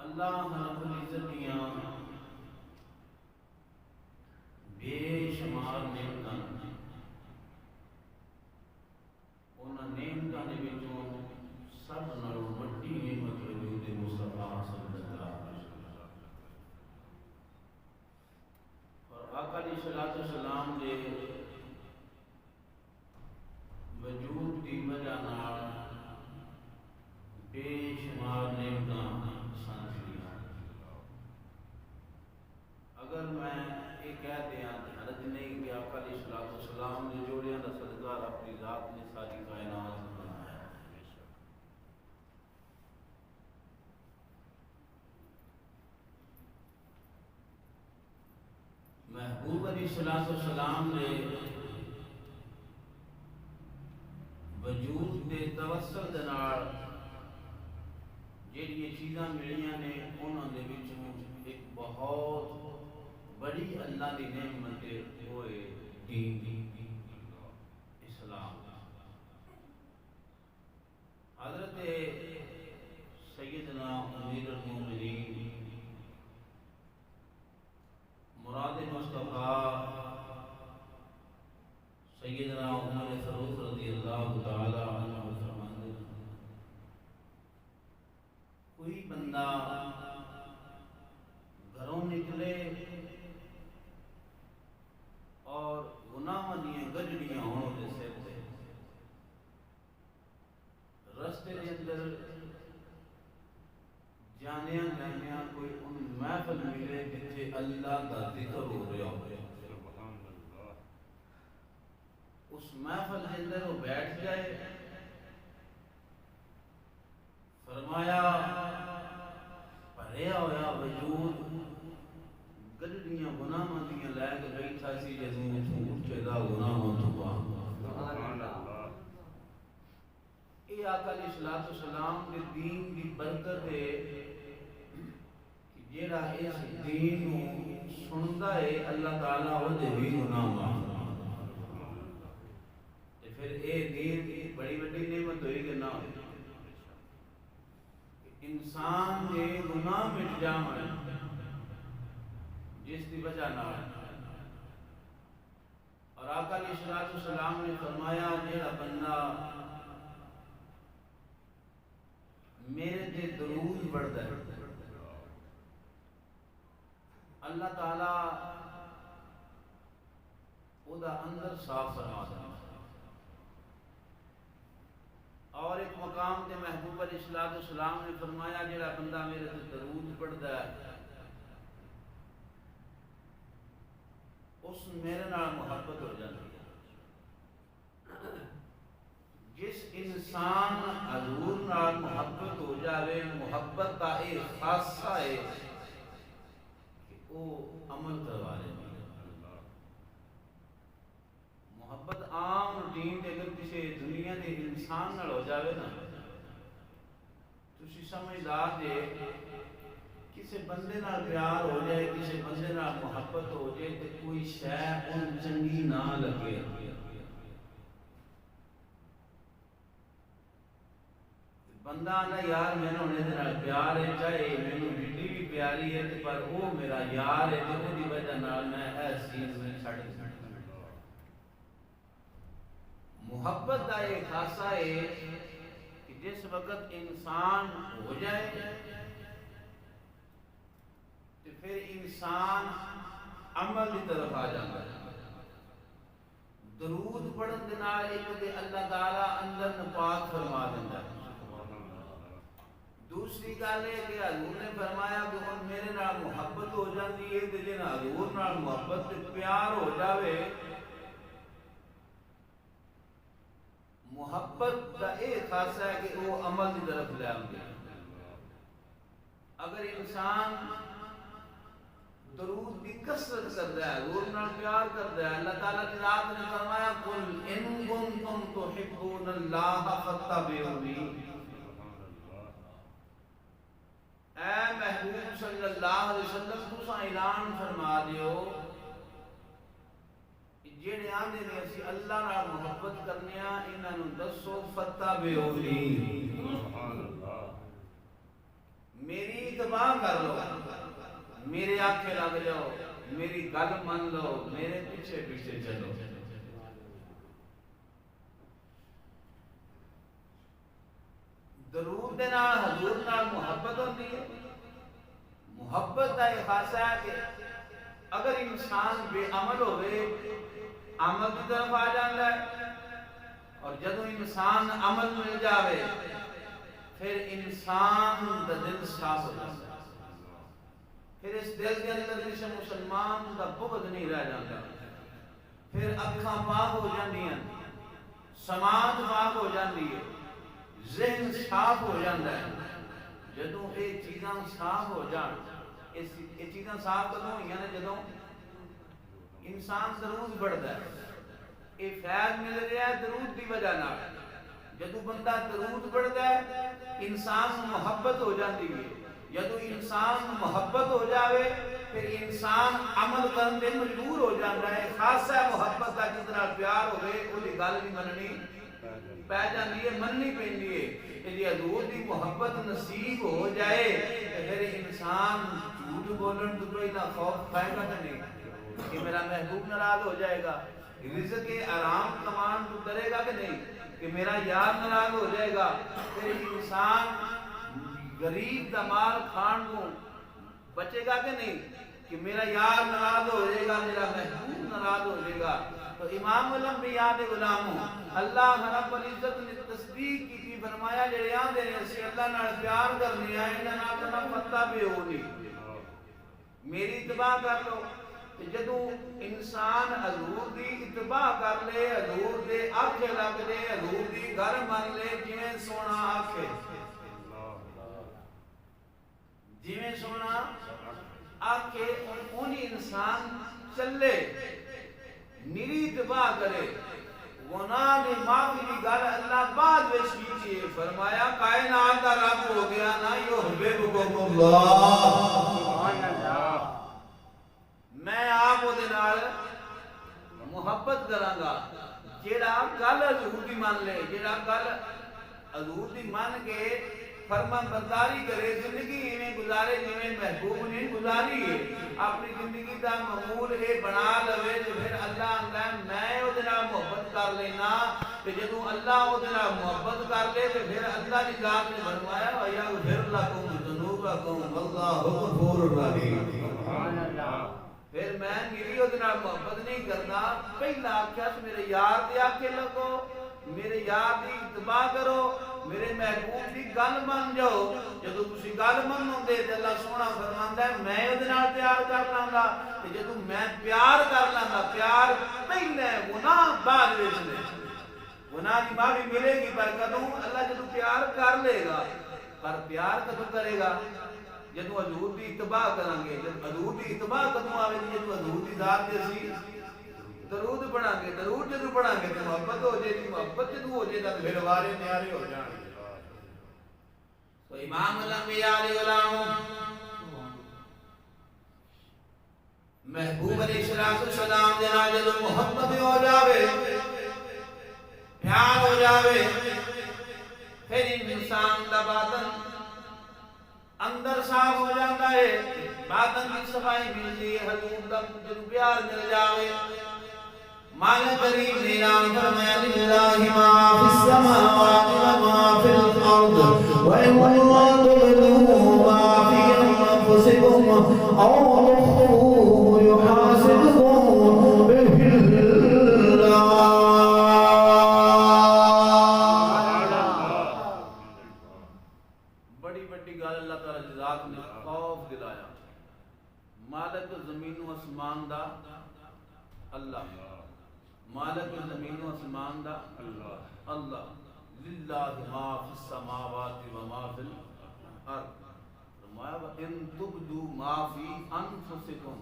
اللہ رب العزت دیاں بے شمار نعمتاں انہاں نعمتاں دے وچوں سب نالوں وڈی نعمت وجود مصطفیٰ صلی اللہ علیہ وسلم اور آقا علیہ الصلوۃ والسلام دے وجود دی وجہ نال بے شمار نعمتاں سانجھیاں۔ اگر میں یہ کہہ دیاں تو حرج نہیں کہ آقا علیہ الصلوۃ والسلام نے جوڑیاں دا صدقہ اپنی ذات نے ساری کائنات بنایا ہے۔ محبوب علیہ الصلوۃ والسلام نے وجود دے توسل دے نال جہڑیاں چیزاں ملیاں نے انہاں دے وچوں ایک بہت بڑی اللہ دی نعمت ہوئے دین اسلام۔ حضرت سیدنا امیر المومنین مراد مصطفیٰ سیدنا عمر فاروق رضی اللہ تعالی عنہ فرماتے ہیں کوئی بندہ گھروں نکلے اور گناہ دیاں گجڑیاں ہوں دے سر تے رستے دے اندر جانیاں جانیاں کوئی ان محفل ملے جتھے اللہ کا ذکر ہو رہا ہو، اس محفل کے اندر وہ بیٹھ جائے، فرمایا بھریا ہوا وجود گڈڑیاں گناہاں دیاں لے کے بیٹھا سی جدوں اٹھے دا گناہاں تو سبحان اللہ۔ یہ آقا علیہ الصلوۃ والسلام کے دین کی برکت ہے کہ جیڑا اس دین نو سندا ہے اللہ تعالیٰ وہ دے بھی گناہ معاف۔ پھر اے دین بڑی بڑی نعمت ہوئی کہ نہ ہوئی انسان کے گناہ مٹ جاون جس کی وجہ نہ اور آقا علیہ الصلوۃ والسلام نے فرمایا جیڑا بندہ میرے تے درود پڑھدا ہے اللہ تعالیٰ او دا اندر صاف فرما دینا۔ اور ایک مقام تے محبوب علیہ الصلوۃ والسلام نے فرمایا جیڑا بندہ میرے تے درود پڑھدا ہے اس میرے نال محبت ہو جاتی ہے۔ جس انسان حضور نال محبت ہو جاوے محبت کا ایک خاصہ ہے کہ وہ عمل کروا لے۔ محبت عام روٹین تے اگر کسی دنیا کے انسان نال ہو جاوے نا تسی سمجھدار جے کسی بندے نال پیار ہو جائے کسی بندے نال محبت ہو جائے تے کوئی شے ان چنگی نہ لگے۔ بندہ نہ یار مینوں نے دے نال پیار ہے چاہے مینوں بڈی بھی پیاری ہے تے پر وہ میرا یار ہے تے او دی وجہ نال میں اس چیز میں چھڈ دوں۔ محبت کا ایک خاصہ ہے کہ جس وقت انسان ہو جائے تو پھر انسان عمل کی طرف آ جاتا ہے۔ درود پڑھن دے نال ایک تے اللہ تعالیٰ اندر پاک فرما دیتا ہے۔ دوسری گل ہے کہ حضور نے فرمایا کہ ہن میرے نال محبت ہو جاتی ہے تے جن حضور نال محبت تے پیار ہو جاوے محبت کا ایک خاصہ ہے کہ وہ عمل کی طرف لے آؤں گے۔ اگر انسان درود کی کثرت کرتا ہے حضور نال پیار کرتا ہے اللہ تعالیٰ کی ذات نے فرمایا قل ان کنتم تحبون اللہ فاتبعونی، اے محبوب صلی اللہ علیہ وسلم تساں اعلان فرما دیو جیڑے آندے نے اسی اللہ نال محبت کرنے ہاں انہاں نوں دسو فتبعونی، سبحان اللہ، میری اتباع کر لو، میرے آنکھیں لگ جاؤ، میری گل من لو، میرے پیچھے پیچھے چلو۔ درود دے نال حضور نال محبت ہوتی ہے۔ محبت کا یہ خاصہ ہے کہ اگر انسان بے عمل ہوئے عمل کی طرف آ جاتا ہے، اور جدو انسان عمل مل جاوے پھر انسان دا دل صاف ہو جاتا ہے، پھر اس دل کے اندر کسی مسلمان دا بغض نہیں رہ جاتا، پھر اکھاں پاک ہو جاندی ہیں، سماعت پاک ہو جاندی ہے، ذہن صاف ہو جاتا ہے۔ جدو یہ چیزاں صاف ہو جان، یہ چیزاں صاف کدوں ہوئی ہیں جدو انسان درود پڑھتا ہے، یہ فیض مل رہا ہے درود دی وجہ نال۔ جدو بندہ درود پڑھتا ہے انسان محبت ہو جاتی ہے، جدو انسان محبت ہو جاوے پھر انسان عمل کرنے مجبور ہو جاتا ہے۔ خاصہ محبت کا جتنا پیار ہوئے وہی گل بھی مننی پہ جاتی ہے، مننی پیندی ہے۔ کہ حضور دی محبت نصیب ہو جائے پھر انسان جھوٹ بولن تو کوئی نہ خوف کھائے گا نہیں کہ میرا محبوب ناراض ہو جائے گا، رزق آرام کمان تو کرے گا کہ نہیں کہ میرا یار ناراض ہو جائے گا، پھر انسان غریب دا مال کھان کو بچے گا کہ نہیں کہ میرا یار ناراض ہو جائے گا، میرا محبوب ناراض ہو جائے گا۔ تو امام الانبیاء دے غلاموں اللہ رب العزت نے تصدیق کی تھی، فرمایا جڑے آندے نے اسی اللہ نال پیار کرنی ہے انہاں نال نہ پتہ بھی ہونی، میری اتباع کر لو۔ جدو انسان حضور دی اتباع کر لے، حضور دے آنکھے لگ لے، حضور دی گھر من لے، جویں سونا آنکھے جویں سونا آنکھے انہی انسان چلے، میری اتباع کرے، گناہ دی معافی دی گل اللہ بعد وچ کیتی ہے، فرمایا کائنات دا رب ہو گیا نا یحببکم اللہ، سبحان اللہ، میں آپ وہ دنال محبت کراں گا جیڑا گل حضور دی مان لے، جیڑا گل حضور دی مان کے فرمان برداری کرے، زندگی ایویں گزارے جویں محبوب نے گزاری ہے، اپنی زندگی دا معمول اے بنا لوے تو پھر اللہ آندا ہے میں او نال محبت کر لینا، تے جدوں اللہ او نال محبت کر لے تے پھر اللہ دی ذات نے فرمایا وَيَغْفِرْ لَكُمْ ذُنُوبَكُمْ وَاللَّهُ غَفُورٌ رَحِيمٌ، سبحان اللہ۔ پھر میں میری او نال محبت نہیں کرنا، پہلا آکھیا میرے یار دے آکھے لگو، میرے یار دی اتباع کرو، میرے محبوب دی گل مان جاؤ، جدو تسی گل منو دے تے اللہ سونا فرماندا ہے میں او نال پیار کر لاں، تے جدو میں پیار کر لاں، پیار پہلے گناہ بعد وچ نے، گناہ دی معافی ملے گی پر کدوں اللہ جدو پیار کر لے گا، پر پیار کدوں کرے گا جدو حضور دی اتباع کریں گے، جب حضور دی اتباع کدوں آوے گی جدو حضور دی ذات دے اسی درود پڑھاں گے، درود جدو پڑھاں گے تو محبت ہو جائے گی، محبت جدو ہو جائے گا تو پھر وارے نیارے ہو جائیں گے۔ تو امام الانبیاء علیہ السلام محبوب علیہ السلام دینا جدو محبت ہو جاوے، پیار ہو جاوے، پھر انسان دا باطن اندر صاف ہو جاتا ہے، باطن کی صفائی ملتی ہے، حضور دا جدو پیار مل جاوے۔ مالک کریم نے اعلان فرمایا للہ ما فی السماوات و ما فی الارض وَإِن تُبْدُوا مَا فِي أَنفُسِكُمْ أَوْ تُخْفُوهُ يُحَاسِبْكُم بِهِ اللَّهُ۔ بڑی بڑی گل اللہ تعالی جزاک نے خوف دلایا، مالک زمین و آسمان دا اللہ، مالک زمین و آسمان دا اللہ، اللہ للہ ما فی السماوات و ما فی الارض، فرمایا وَإِن تُبْدُوا مَا فِي أَنفُسِكُمْ،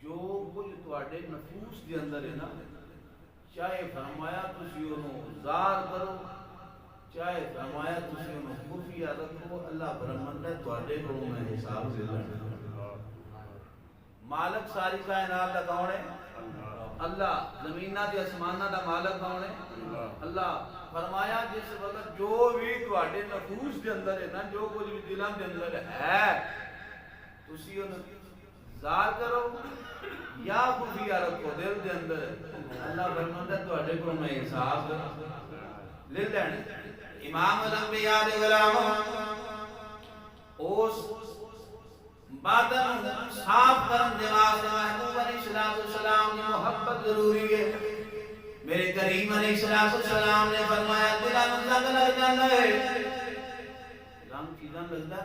جو کچھ تواڈے نفوس دے اندر ہے نا، چاہے فرمایا تسی انہوں ظاہر کرو، چاہے فرمایا تسی انہوں خفیہ رکھو، اللہ فرماندا ہے تواڈے کو میں حساب دے لوں۔ مالک ساری کائنات دا کون ہے؟ اللہ زمینہ دے آسمانہ دا مالک کون ہے؟ اللہ فرمایا جس وقت جو بھی تواڈے نفوس دے اندر ہے نا، جو کچھ بھی دلاں دے اندر ہے، تسی انہوں ظاہر کرو یا خفیہ رکھو دل دے اندر، اللہ فرماتا ہے تواڈے کو میں حساب لے لین۔ امام الانبیاء دے غلام اس باطن صاف کرن دے واسطے محبوب علیہ السلام کی محبت ضروری ہے۔ میرے کریم علیہ السلام نے فرمایا دلہ میں زنگ لگ جانا ہے، رنگ چیزاں لگتا ہے،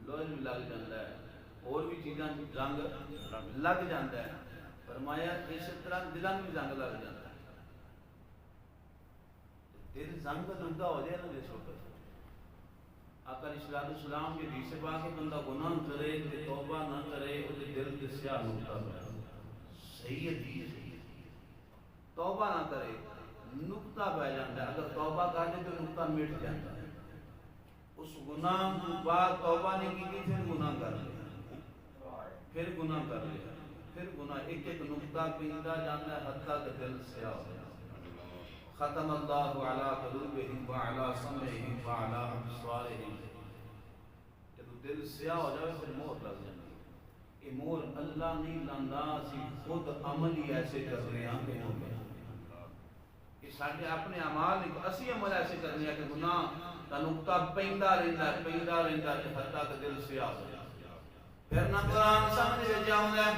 لوج بھی لگ جاتا ہے، اور بھی چیزاں رنگ لگ جاتا ہے، فرمایا اس طرح دلہ میں زنگ لگ جاتا ہے۔ دل زنگ لگتا ہو جائے نا جس وقت آقا علیہ السلام کے حدیث پاک کہ بندہ گناہ کرے توبہ نہ کرے اس دل کے سیاہ نقطہ ہے، صحیح حدیث ہے، توبہ نہ کرے نقطہ بہ جاتا ہے، اگر توبہ کر دے تو نقطہ مٹ جاتا ہے، اس گناہ کے بعد توبہ نے کی پھر گناہ کر لیا، پھر گناہ کر لیا، پھر گناہ ایک ایک نقطہ پیندا جاتا ہے حتیٰ کہ دل سیاہ ہو جاتا ہے۔ ختم اللہ علی قلوبہم وعلی سمعہم وعلی ابصارہم، جب دل سیاہ ہو جائے پھر مہر لگ جاتی ہے۔ یہ مہر اللہ نہیں لاندہ، اسی خود عمل ہی ایسے کر رہے ہیں کہ ہو گئے، یہ سارے اپنے اعمال نہیں، اسی عمل ایسے کرنے ہیں کہ گناہ کا نقطہ پیندا رہتا ہے حتیٰ کہ دل سیاہ ہو جائے، پھر نہ قرآن سمجھ میں جاؤں گا،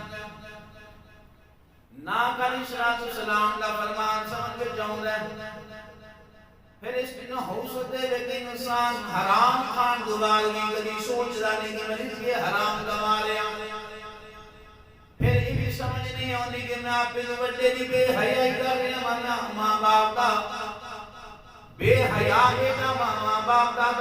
نہ علیہ السلام کا فرمان سمجھ میں جاؤں گا، پھر اس دن حوص ہوتے لیکن انسان حرام خان گزارگی کبھی سوچ رہنے کی میں یہ حرام کما لیا، پھر یہ بھی سمجھ نہیں ہوتی کہ میں آپ پہ بڑے دی بے حیائی کر رہے ہیں، ماں باپ کا بے حیا بیٹا ماں باپ کا